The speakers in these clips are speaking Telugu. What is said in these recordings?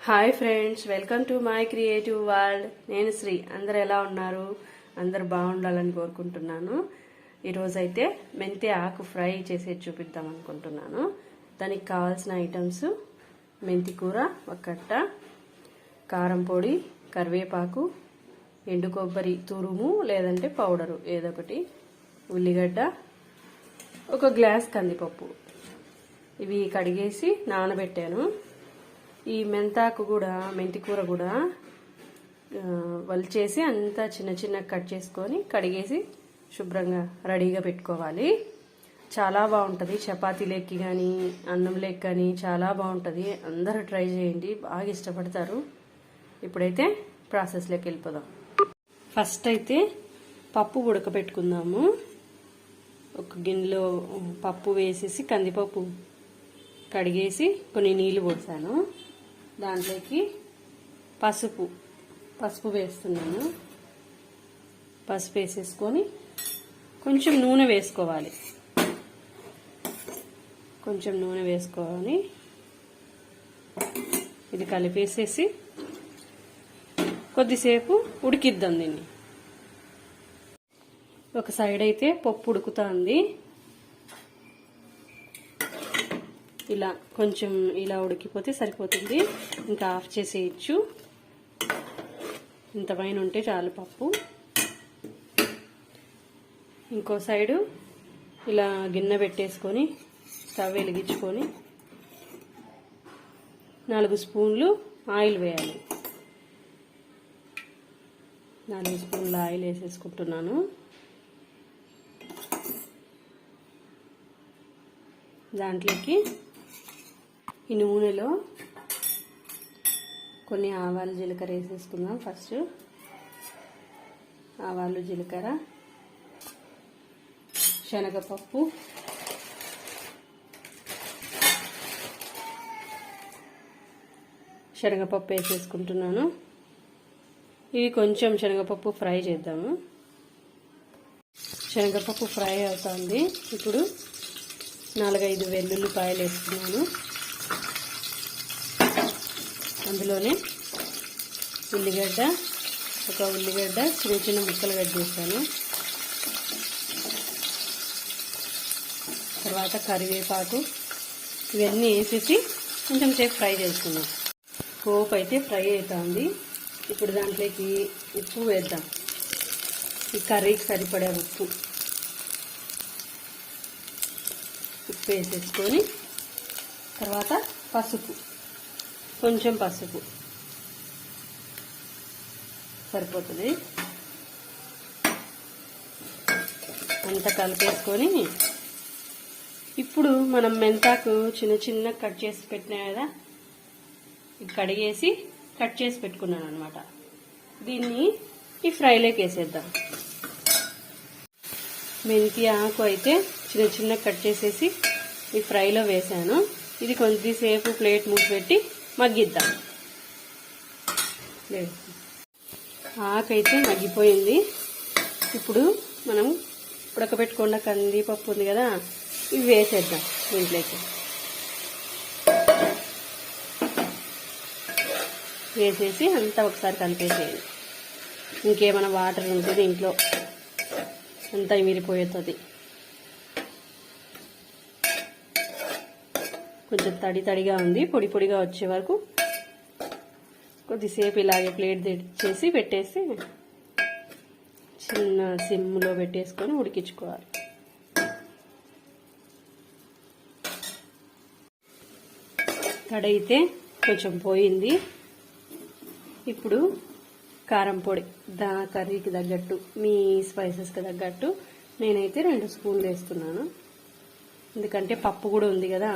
Hi friends, welcome to my creative world. నేను శ్రీ. అందరు ఎలా ఉన్నారు? అందరు బాగుండాలని కోరుకుంటున్నాను. ఈరోజైతే మెంతి ఆకు ఫ్రై చేసేది చూపిద్దాం అనుకుంటున్నాను. దానికి కావాల్సిన ఐటమ్స్: మెంతి కూర ఒక కట్ట, కారం పొడి, కరివేపాకు, ఎండు కొబ్బరి తురుము లేదంటే పౌడరు ఏదొకటి, ఉల్లిగడ్డ, ఒక గ్లాస్ కందిపప్పు. ఇవి కడిగేసి నానబెట్టాను. ఈ మెంతి కూర కూడా వలిచేసి అంతా చిన్న చిన్న కట్ చేసుకొని కడిగేసి శుభ్రంగా రెడీగా పెట్టుకోవాలి. చాలా బాగుంటుంది. చపాతీలోకి కానీ అన్నంలోకి కానీ చాలా బాగుంటుంది. అందరూ ట్రై చేయండి, బాగా ఇష్టపడతారు. ఇప్పుడైతే ప్రాసెస్లోకి వెళ్ళిపోదాం. ఫస్ట్ అయితే పప్పు ఉడకబెట్టుకుందాము. ఒక గిన్నెలో పప్పు వేసేసి కందిపప్పు కడిగేసి కొన్ని నీళ్ళు పోసాను. దాంట్లోకి పసుపు వేస్తున్నాను. పసుపు వేసేసుకొని కొంచెం నూనె వేసుకోవాలి. కొంచెం నూనె వేసుకొని ఇది కలిపేసేసి కొద్దిసేపు ఉడికిద్దాం దీన్ని. ఒక సైడ్ అయితే పప్పు ఉడుకుతుంది. ఇలా కొంచెం ఇలా ఉడికిపోతే సరిపోతుంది. ఇంకా ఆఫ్ చేసేయచ్చు. ఇంత పైన ఉంటే చాలు పప్పు. ఇంకో సైడు ఇలా గిన్నె పెట్టేసుకొని స్టవ్ వెలిగించుకొని 4 స్పూన్లు ఆయిల్ వేయాలి. 4 స్పూన్ల ఆయిల్ వేసేసుకుంటున్నాను. దాంట్లోకి ఈ నూనెలో కొన్ని ఆవాలు జీలకర్ర వేసేసుకుందాం. ఫస్ట్ ఆవాలు జీలకర్ర, శనగపప్పు, వేసేసుకుంటున్నాను. ఇవి కొంచెం శనగపప్పు ఫ్రై చేద్దాము. శనగపప్పు ఫ్రై అవుతుంది. ఇప్పుడు 4-5 వెల్లుల్లిపాయలు వేస్తున్నాను. అందులోనే ఒక ఉల్లిగడ్డ చిన్న చిన్న ముక్కలు కట్ చేశాను. తర్వాత కరివేపాకు, ఇవన్నీ వేసేసి కొంచెం సేపు ఫ్రై చేసుకున్నాం. పోపు అయితే ఫ్రై అవుతుంది. ఇప్పుడు దాంట్లోకి ఉప్పు వేద్దాం. ఈ కర్రీకి సరిపడే ఉప్పు వేసేసుకొని తర్వాత కొంచెం పసుపు సరిపోతుంది. అంతా కలిపేసుకొని ఇప్పుడు మనం మెంతాకు చిన్న చిన్న కట్ చేసి పెట్టినా కదా, కడిగేసి కట్ చేసి పెట్టుకున్నాను అనమాట. దీన్ని ఈ ఫ్రైలోకి వేసేద్దాం. మెంతి ఆకు అయితే చిన్న చిన్న కట్ చేసేసి ఈ ఫ్రైలో వేసాను. ఇది కొద్దిసేపు ప్లేట్ మూసి పెట్టి మగ్గిద్దాం. ఆకు అయితే మగ్గిపోయింది. ఇప్పుడు మనం ఉడకబెట్టుకున్న కందిపప్పు ఉంది కదా, ఇవి వేసేద్దాం దీంట్లోకి. వేసేసి అంతా ఒకసారి కలిపేసేయండి. ఇంకేమైనా వాటర్ ఉంటుంది ఇంట్లో అంతా ఇమిరిపోతుంది. కొంచెం తడిగా ఉంది. పొడిగా వచ్చే వరకు కొద్దిసేపు ఇలాగే ప్లేట్ చేసి పెట్టేసి చిన్న సిమ్లో పెట్టేసుకొని ఉడికించుకోవాలి. తడైతే కొంచెం పోయింది. ఇప్పుడు కారం పొడి కర్రీకి తగ్గట్టు, మీ స్పైసెస్కి తగ్గట్టు నేనైతే 2 స్పూన్లు వేస్తున్నాను. ఎందుకంటే పప్పు కూడా ఉంది కదా,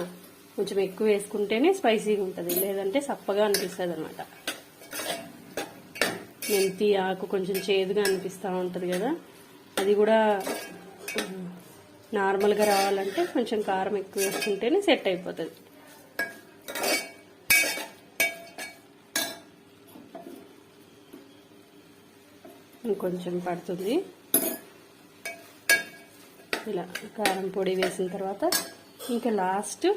కొంచెం ఎక్కువ వేసుకుంటేనే స్పైసీగా ఉంటుంది, లేదంటే సప్పగా అనిపిస్తుంది అనమాట. మెంతి ఆకు కొంచెం చేదుగా అనిపిస్తూ ఉంటుంది కదా, అది కూడా నార్మల్గా రావాలంటే కొంచెం కారం ఎక్కువ వేసుకుంటేనే సెట్ అయిపోతుంది. ఇంకొంచెం పడుతుంది. ఇలా కారం పొడి వేసిన తర్వాత ఇంకా లాస్ట్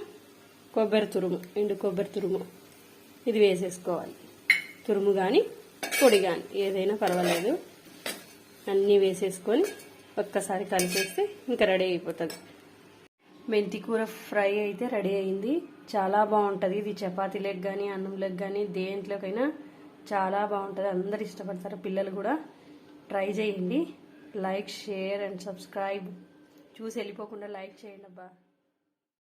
ఎండు కొబ్బరి తురుము ఇది వేసేసుకోవాలి. తురుము కానీ పొడి కానీ ఏదైనా పర్వాలేదు. అన్నీ వేసేసుకొని ఒక్కసారి కలిపేస్తే ఇంకా రెడీ అయిపోతుంది. మెంతి కూర ఫ్రై అయితే రెడీ అయింది. చాలా బాగుంటుంది. ఇది చపాతీలకు కానీ అన్నంలకు కానీ దేంట్లోకైనా చాలా బాగుంటుంది. అందరు ఇష్టపడతారు, పిల్లలు కూడా. ట్రై చేయండి. Like, share and subscribe. చూసి వెళ్ళిపోకుండా లైక్ చేయండి అబ్బా.